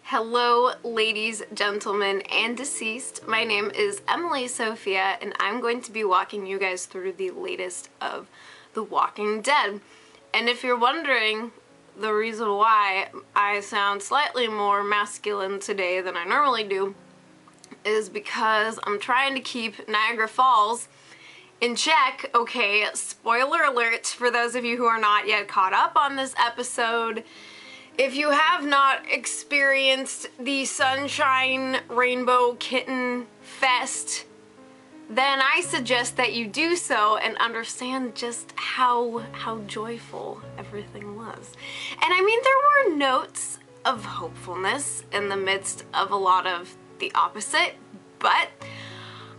Hello, ladies, gentlemen, and deceased. My name is Emily Sophia, and I'm going to be walking you guys through the latest of The Walking Dead. And if you're wondering the reason why I sound slightly more masculine today than I normally do, is because I'm trying to keep Niagara Falls in check. Okay, spoiler alert for those of you who are not yet caught up on this episode. If you have not experienced the Sunshine Rainbow Kitten Fest, then I suggest that you do so and understand just how joyful everything was. And I mean, there were notes of hopefulness in the midst of a lot of the opposite, but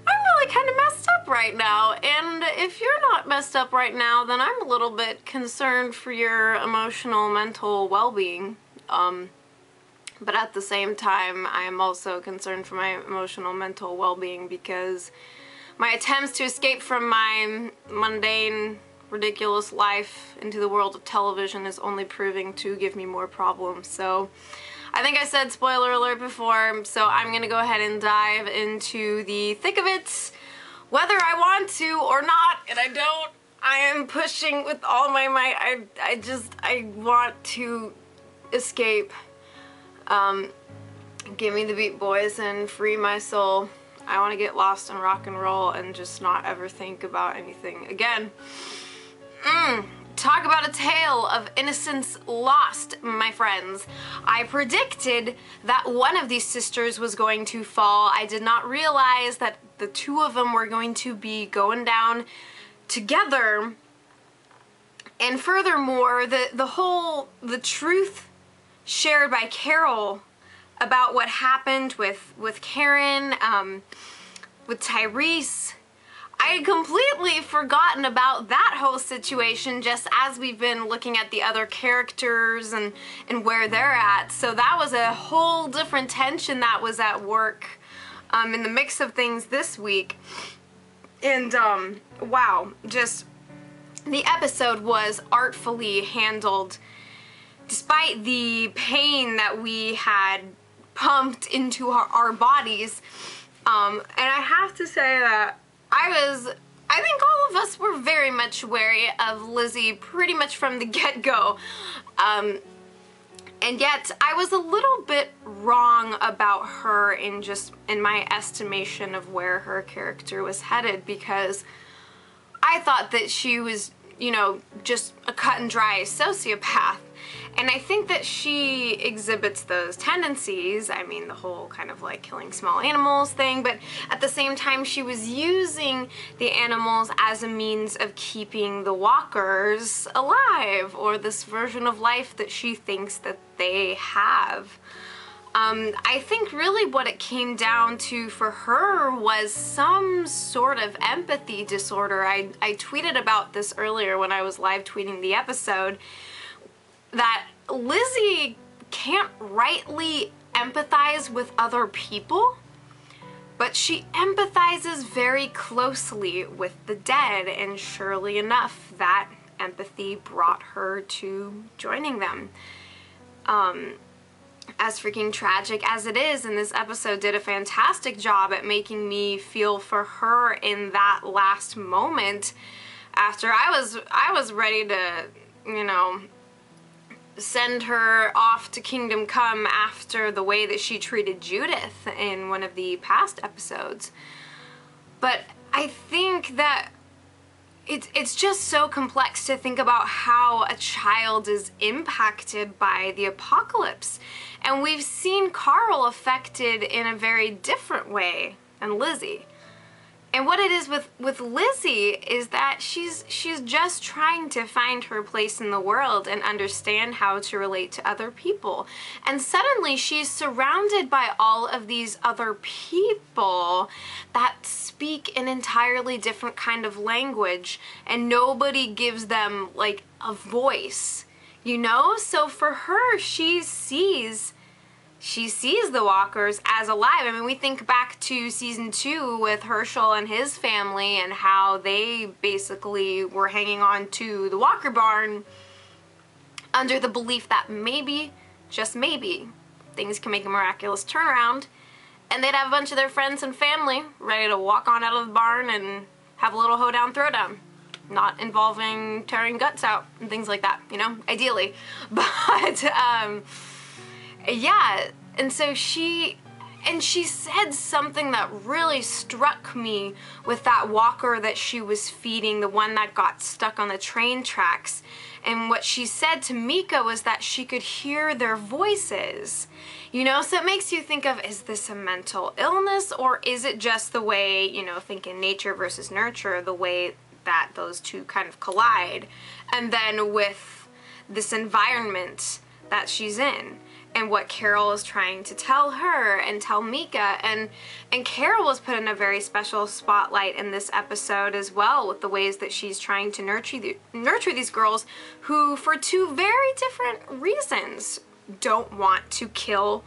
I'm really kind of messed up right now, and if you're not messed up right now, then I'm a little bit concerned for your emotional, mental well-being. But at the same time, I am also concerned for my emotional, mental well-being because my attempts to escape from my mundane, ridiculous life into the world of television is only proving to give me more problems. So I think I said spoiler alert before, so I'm gonna go ahead and dive into the thick of it, whether I want to or not, and I don't. I am pushing with all my might. I want to escape. Give me the Beat Boys and free my soul. I want to get lost in rock and roll and just not ever think about anything again. Talk about a tale of innocence lost, my friends. I predicted that one of these sisters was going to fall. I did not realize that the two of them were going to be going down together. And furthermore, the truth shared by Carol about what happened with Karen, with Tyreese, I had completely forgotten about that whole situation just as we've been looking at the other characters and where they're at. So that was a whole different tension that was at work in the mix of things this week. And wow, just the episode was artfully handled despite the pain that we had pumped into our bodies. And I have to say that I think all of us were very much wary of Lizzie pretty much from the get-go. And yet I was a little bit wrong about her in my estimation of where her character was headed, because I thought that she was, you know, just a cut and dry sociopath. And I think that she exhibits those tendencies. I mean, the whole kind of like killing small animals thing, but at the same time she was using the animals as a means of keeping the walkers alive, or this version of life that she thinks that they have. I think really what it came down to for her was some sort of empathy disorder. I tweeted about this earlier when I was live tweeting the episode, that Lizzie can't rightly empathize with other people, but she empathizes very closely with the dead, and surely enough, that empathy brought her to joining them. As freaking tragic as it is, and this episode did a fantastic job at making me feel for her in that last moment after I was ready to, you know, send her off to Kingdom Come after the way that she treated Judith in one of the past episodes. But I think that it's just so complex to think about how a child is impacted by the apocalypse. And we've seen Carl affected in a very different way than Lizzie. And what it is with Lizzie is that she's just trying to find her place in the world and understand how to relate to other people. And suddenly she's surrounded by all of these other people that speak an entirely different kind of language, and nobody gives them like a voice, you know? So for her, she sees the walkers as alive. I mean, we think back to season 2 with Herschel and his family and how they basically were hanging on to the walker barn under the belief that maybe, just maybe, things can make a miraculous turnaround, and they'd have a bunch of their friends and family ready to walk on out of the barn and have a little hoedown throwdown. Not involving tearing guts out and things like that, you know, ideally. But, yeah, and so she said something that really struck me with that walker that she was feeding, the one that got stuck on the train tracks. And what she said to Mika was that she could hear their voices. You know, so it makes you think of, is this a mental illness, or is it just the way, you know, thinking nature versus nurture, the way that those two kind of collide? And then with this environment that she's in, and what Carol is trying to tell her and tell Mika, and Carol was put in a very special spotlight in this episode as well, with the ways that she's trying to nurture these girls who, for two very different reasons, don't want to kill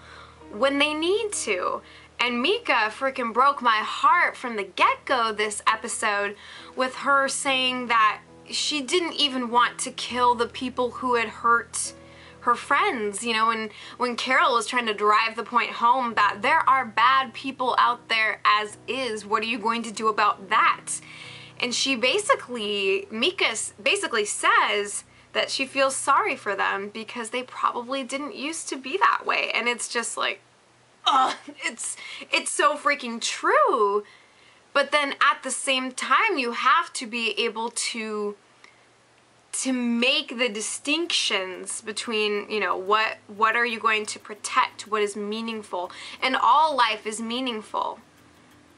when they need to. And Mika freaking broke my heart from the get-go this episode with her saying that she didn't even want to kill the people who had hurt her friends, you know, and when Carol was trying to drive the point home that there are bad people out there as is, what are you going to do about that? And she Mika basically says that she feels sorry for them because they probably didn't used to be that way. And it's just like, ugh, it's so freaking true. But then at the same time, you have to be able to make the distinctions between, you know, what are you going to protect, what is meaningful. And all life is meaningful.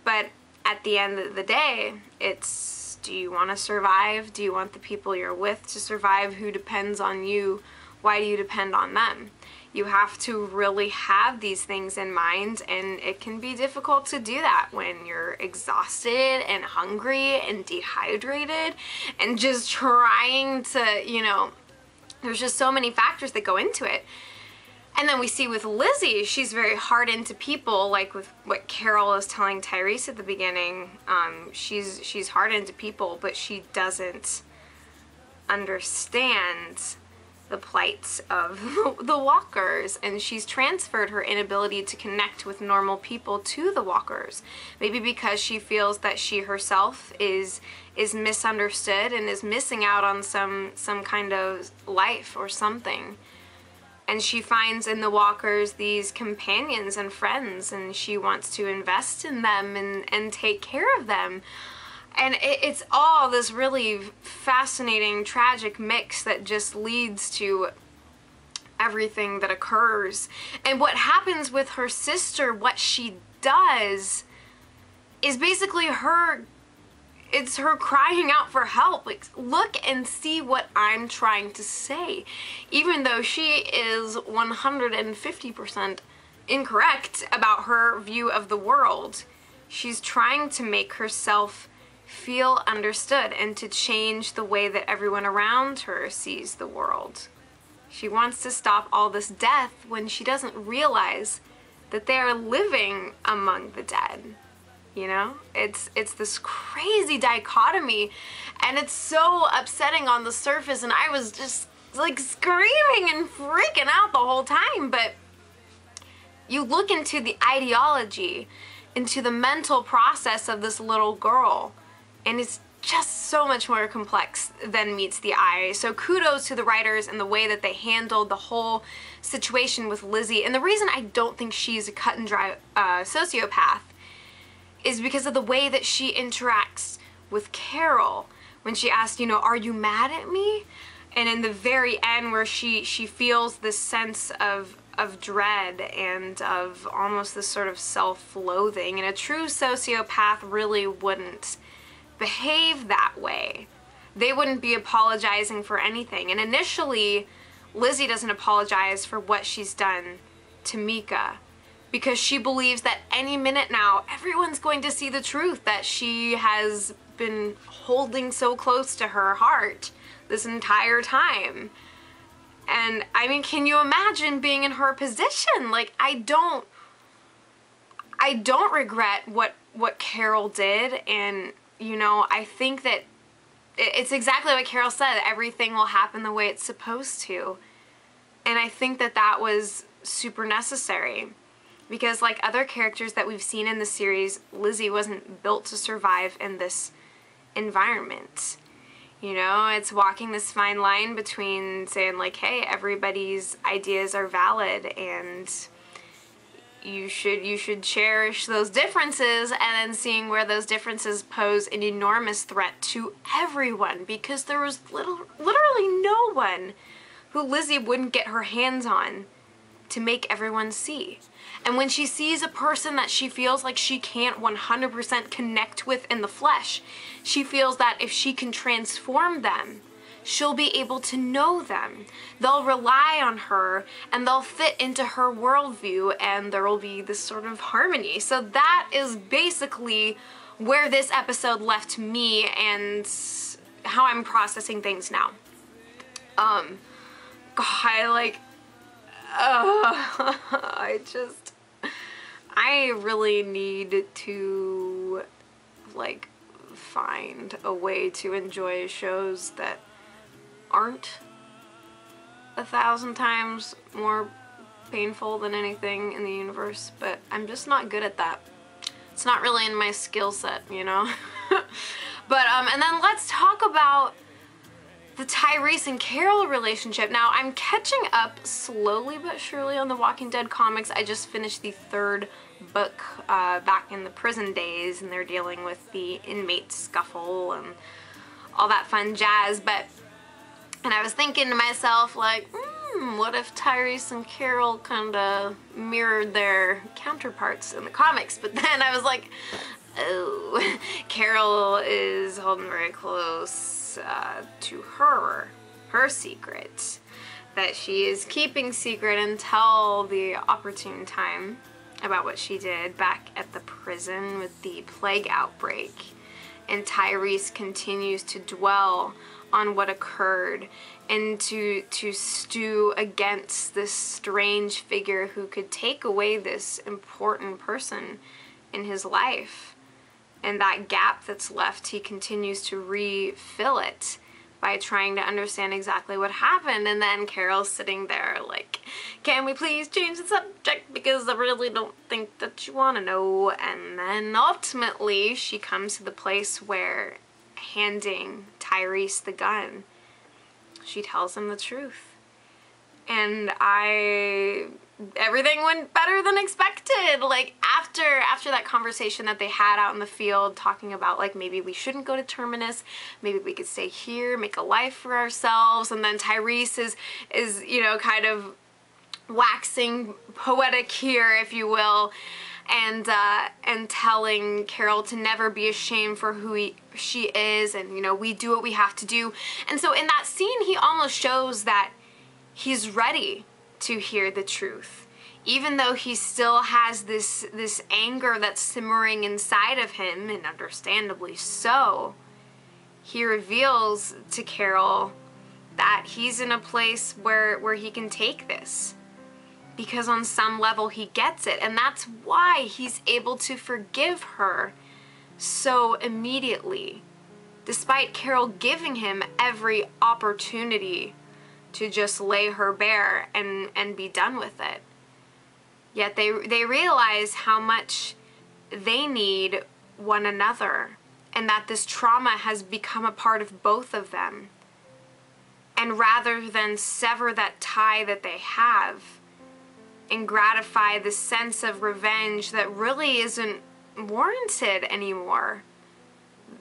But at the end of the day, it's, do you want to survive? Do you want the people you're with to survive who depends on you? Why do you depend on them? You have to really have these things in mind, and it can be difficult to do that when you're exhausted and hungry and dehydrated and just trying to, you know, there's just so many factors that go into it. And then we see with Lizzie, she's very hard into people, like with what Carol is telling Tyreese at the beginning. She's hard into people, but she doesn't understand the plights of the walkers, and she's transferred her inability to connect with normal people to the walkers. Maybe because she feels that she herself is misunderstood and is missing out on some kind of life or something. And she finds in the walkers these companions and friends, and she wants to invest in them and take care of them. And it's all this really fascinating, tragic mix that just leads to everything that occurs. And what happens with her sister, what she does, is basically it's her crying out for help. Like, look and see what I'm trying to say. Even though she is 150% incorrect about her view of the world, she's trying to make herself feel understood and to change the way that everyone around her sees the world. She wants to stop all this death when she doesn't realize that they are living among the dead. You know, it's this crazy dichotomy, and it's so upsetting on the surface, and I was just like screaming and freaking out the whole time. But you look into the ideology, into the mental process of this little girl, and it's just so much more complex than meets the eye. So kudos to the writers and the way that they handled the whole situation with Lizzie. And the reason I don't think she's a cut and dry sociopath is because of the way that she interacts with Carol. When she asked, you know, are you mad at me? And in the very end, where she feels this sense of dread and of almost this sort of self-loathing. And a true sociopath really wouldn't behave that way. They wouldn't be apologizing for anything. And initially, Lizzie doesn't apologize for what she's done to Mika, because she believes that any minute now, everyone's going to see the truth that she has been holding so close to her heart this entire time. And I mean, can you imagine being in her position? Like, I don't regret what Carol did. And you know, I think that it's exactly what Carol said. Everything will happen the way it's supposed to. And I think that that was super necessary. Because like other characters that we've seen in the series, Lizzie wasn't built to survive in this environment. You know, it's walking this fine line between saying like, hey, everybody's ideas are valid and you should cherish those differences, and then seeing where those differences pose an enormous threat to everyone, because there was literally no one who Lizzie wouldn't get her hands on to make everyone see. And when she sees a person that she feels like she can't 100% connect with in the flesh, she feels that if she can transform them, she'll be able to know them. They'll rely on her and they'll fit into her worldview, and there will be this sort of harmony. So that is basically where this episode left me and how I'm processing things now. I really need to like find a way to enjoy shows that aren't 1,000 times more painful than anything in the universe, but I'm just not good at that. It's not really in my skill set, you know? But, and then let's talk about the Tyreese and Carol relationship. Now, I'm catching up slowly but surely on the Walking Dead comics. I just finished the 3rd book back in the prison days, and they're dealing with the inmate scuffle and all that fun jazz. And I was thinking to myself, like, what if Tyreese and Carol kind of mirrored their counterparts in the comics? But then I was like, oh, Carol is holding very close to her secret that she is keeping secret until the opportune time about what she did back at the prison with the plague outbreak. And Tyreese continues to dwell on what occurred and to stew against this strange figure who could take away this important person in his life. And that gap that's left, he continues to refill it by trying to understand exactly what happened. And then Carol's sitting there like, can we please change the subject, because I really don't think that you want to know. And then ultimately she comes to the place where, handing Tyreese the gun, she tells him the truth. And everything went better than expected. Like after that conversation that they had out in the field, talking about like maybe we shouldn't go to Terminus, maybe we could stay here, make a life for ourselves. And then Tyreese is you know, kind of waxing poetic here, if you will, and telling Carol to never be ashamed for who she is, and you know, we do what we have to do. And so in that scene, he almost shows that he's ready to hear the truth, even though he still has this anger that's simmering inside of him, and understandably so. He reveals to Carol that he's in a place where he can take this, because on some level he gets it, and that's why he's able to forgive her so immediately, despite Carol giving him every opportunity to just lay her bare and be done with it. Yet they realize how much they need one another, and that this trauma has become a part of both of them. And rather than sever that tie that they have and gratify the sense of revenge that really isn't warranted anymore,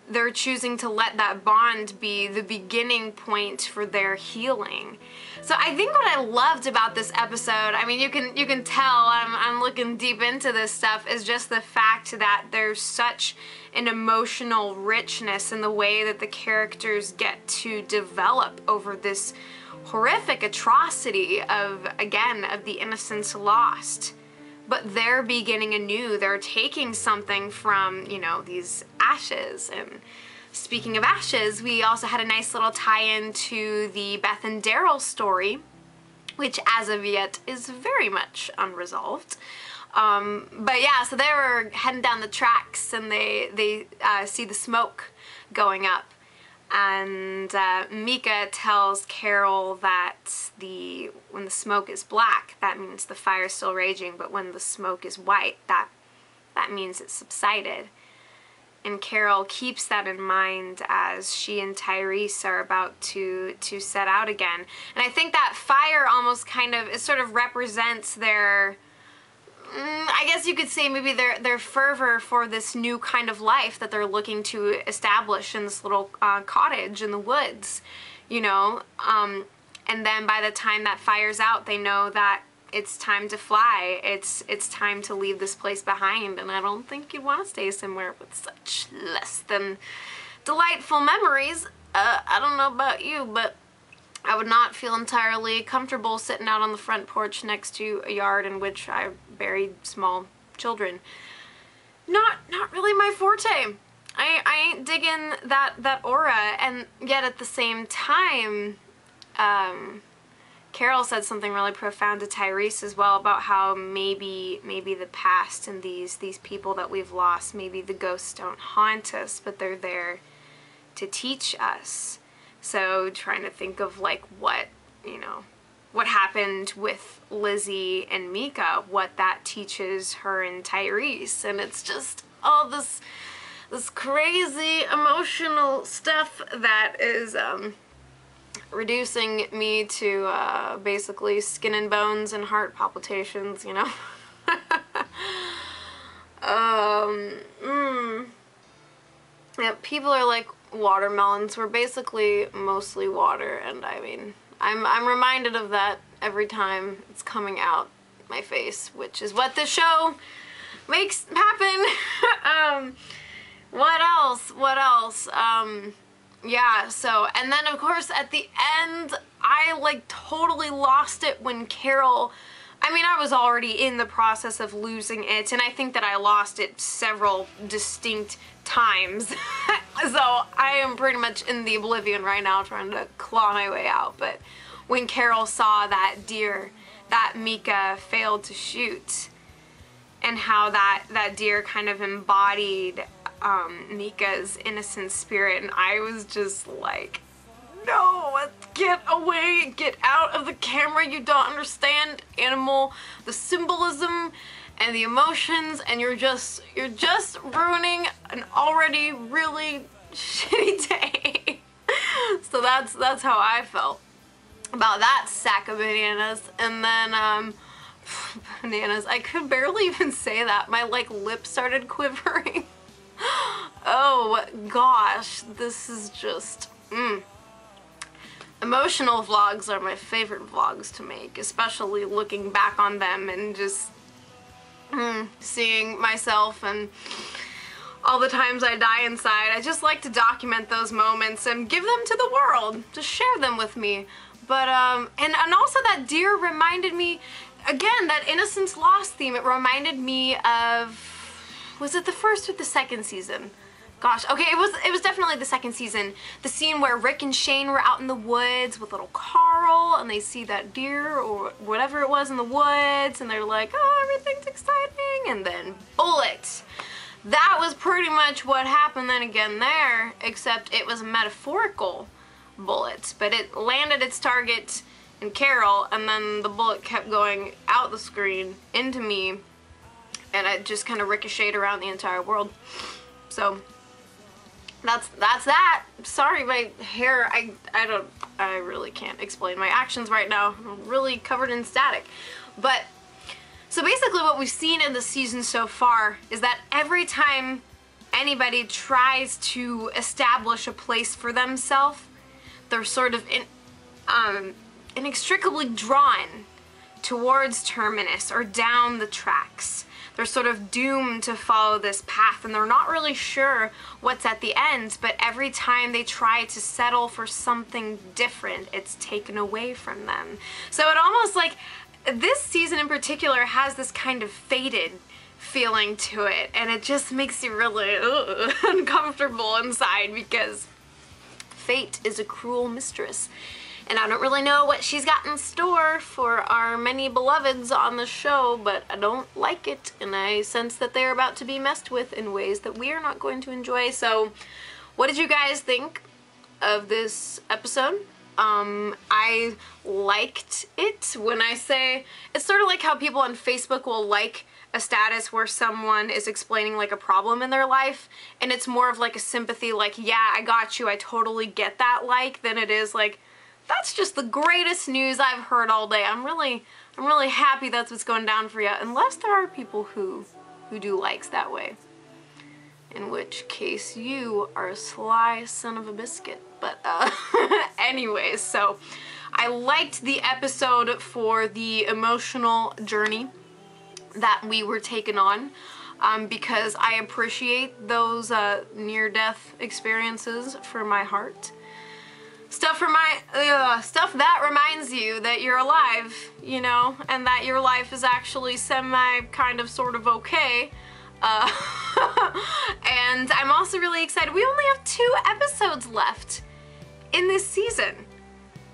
they're choosing to let that bond be the beginning point for their healing. So I think what I loved about this episode, I mean, you can tell I'm looking deep into this stuff, is just the fact that there's such an emotional richness in the way that the characters get to develop over this horrific atrocity of the innocence lost. But they're beginning anew. They're taking something from, you know, these ashes. And speaking of ashes, we also had a nice little tie-in to the Beth and Daryl story, which as of yet is very much unresolved. But yeah, so they were heading down the tracks, and they see the smoke going up. And Mika tells Carol that when the smoke is black, that means the fire is still raging, but when the smoke is white, that means it's subsided. And Carol keeps that in mind as she and Tyreese are about to set out again. And I think that fire almost it sort of represents their, I guess you could say maybe their fervor for this new kind of life that they're looking to establish in this little cottage in the woods, you know. And then by the time that fire's out, they know that it's time to fly. It's time to leave this place behind, and I don't think you'd want to stay somewhere with such less than delightful memories. I don't know about you, but I would not feel entirely comfortable sitting out on the front porch next to a yard in which I buried small children. Not really my forte. I ain't digging that aura, and yet at the same time, Carol said something really profound to Tyreese as well about how maybe the past and these people that we've lost, maybe the ghosts don't haunt us, but they're there to teach us. So trying to think of like what happened with Lizzie and Mika, what that teaches her and Tyreese, and it's just all this crazy emotional stuff that is reducing me to basically skin and bones and heart palpitations, you know. Yeah, people are like watermelons. We're basically mostly water, and I mean, I'm reminded of that every time it's coming out my face, which is what this show makes happen. What else? Yeah, so, and then of course at the end, I like totally lost it when Carol, I mean, I was already in the process of losing it, and I think that I lost it several distinct times. So I am pretty much in the oblivion right now trying to claw my way out. But when Carol saw that deer that Mika failed to shoot, and how that deer kind of embodied Mika's innocent spirit, and I was just like, no, get away, get out of the camera, you don't understand animal, the symbolism and the emotions, and you're just ruining an already really shitty day. So that's how I felt about that sack of bananas. And then bananas, I could barely even say that, my like lips started quivering. Oh gosh, this is just emotional vlogs are my favorite vlogs to make, especially looking back on them and just seeing myself and all the times I die inside. I just like to document those moments and give them to the world, to share them with me. But and also that deer reminded me, again, that Innocence Lost theme, it reminded me of, was it the first or the second season? Gosh, okay, it was definitely the second season. The scene where Rick and Shane were out in the woods with little Carl, and they see that deer or whatever it was in the woods, and they're like, oh, everything's exciting, and then bullet. That was pretty much what happened then again there, except it was metaphorical bullets, but it landed its target in Carol, and then the bullet kept going out the screen into me, and it just kind of ricocheted around the entire world. So that's that. Sorry, my hair, I really can't explain my actions right now. I'm really covered in static. But so basically what we've seen in the season so far is that every time anybody tries to establish a place for themselves, they're sort of inextricably drawn towards Terminus or down the tracks. They're sort of doomed to follow this path, and they're not really sure what's at the end, but every time they try to settle for something different, it's taken away from them. So it almost like, this season in particular has this kind of fated feeling to it, and it just makes you really uncomfortable inside, because fate is a cruel mistress. And I don't really know what she's got in store for our many beloveds on the show, but I don't like it, and I sense that they're about to be messed with in ways that we are not going to enjoy. So what did you guys think? of this episode. I liked it. When I say, it's sort of like how people on Facebook will like a status where someone is explaining like a problem in their life, and it's more of like a sympathy, like, yeah, I got you, I totally get that, like, than it is like, that's just the greatest news I've heard all day. I'm really happy that's what's going down for you, unless there are people who do likes that way. In which case you are a sly son of a biscuit. But anyways, so I liked the episode for the emotional journey that we were taken on, because I appreciate those near-death experiences for my heart. Stuff that reminds you that you're alive, you know, and that your life is actually kind of sort of okay. And I'm also really excited. We only have 2 episodes left in this season.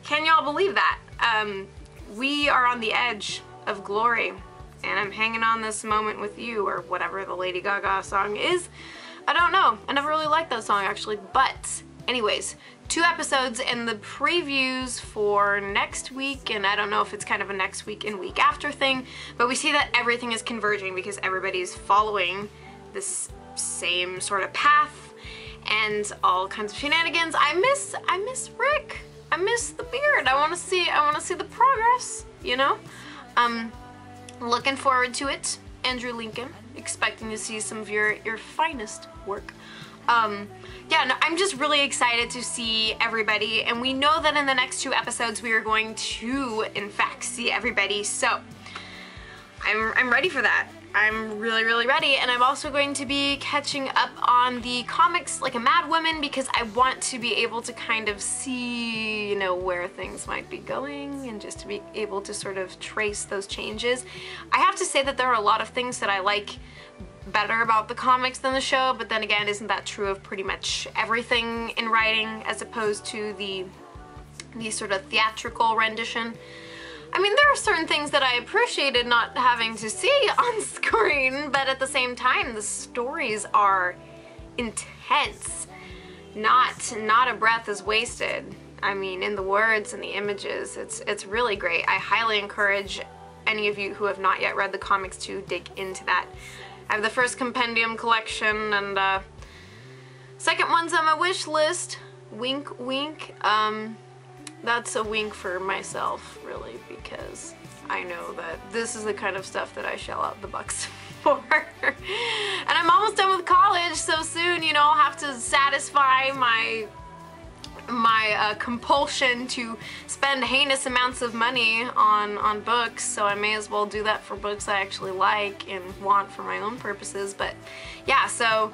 Can y'all believe that? We are on the edge of glory, and I'm hanging on this moment with you, or whatever the Lady Gaga song is. I don't know. I never really liked that song, actually. But anyways, 2 episodes and the previews for next week, and I don't know if it's kind of a next week and week after thing, but we see that everything is converging because everybody's following this same sort of path and all kinds of shenanigans. I miss Rick. I miss the beard. I want to see the progress, you know? Looking forward to it. Andrew Lincoln, expecting to see some of your finest work. Yeah, no, I'm just really excited to see everybody, and we know that in the next 2 episodes we are going to, in fact, see everybody, so I'm ready for that. I'm really ready, and I'm also going to be catching up on the comics like a mad woman, because I want to be able to kind of see, you know, where things might be going, and just to be able to sort of trace those changes. I have to say that there are a lot of things that I like better about the comics than the show, but then again, isn't that true of pretty much everything in writing, as opposed to the sort of theatrical rendition? I mean, there are certain things that I appreciated not having to see on screen, but at the same time, the stories are intense. Not a breath is wasted. I mean, in the words and the images, it's really great. I highly encourage any of you who have not yet read the comics to dig into that. I have the first compendium collection, and second one's on my wish list. Wink, wink. That's a wink for myself, really, because I know that this is the kind of stuff that I shell out the bucks for. And I'm almost done with college, so soon, you know, I'll have to satisfy my compulsion to spend heinous amounts of money on books, so I may as well do that for books I actually like and want for my own purposes. But yeah, so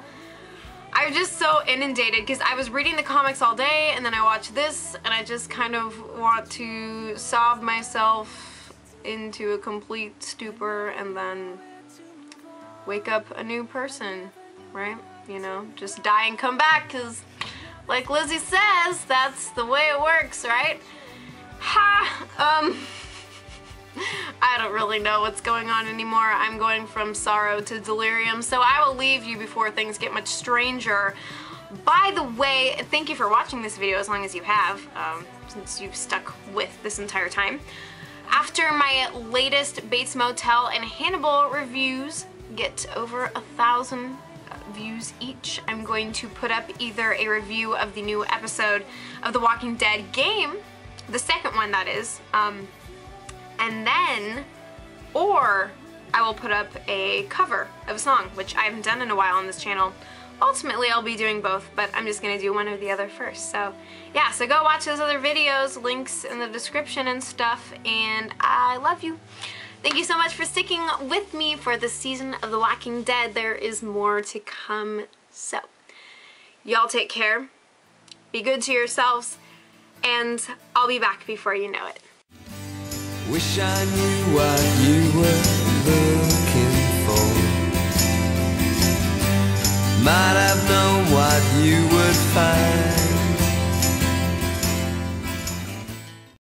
I'm just so inundated because I was reading the comics all day, and then I watched this, and I just kind of want to sob myself into a complete stupor and then wake up a new person, right? You know, just die and come back, because like Lizzie says, that's the way it works, right? Ha! I don't really know what's going on anymore. I'm going from sorrow to delirium, so I will leave you before things get much stranger. By the way, thank you for watching this video as long as you have, since you've stuck with this entire time. After my latest Bates Motel and Hannibal reviews get over 1,000 views each, I'm going to put up either a review of the new episode of The Walking Dead game, the second one that is, and then, or I will put up a cover of a song, which I haven't done in a while on this channel. Ultimately, I'll be doing both, but I'm just gonna do one or the other first. So yeah, so go watch those other videos, links in the description and stuff, and I love you. Thank you so much for sticking with me for this season of The Walking Dead. There is more to come, so y'all take care, be good to yourselves, and I'll be back before you know it. Wish I knew what you were looking for. Might have known what you would find.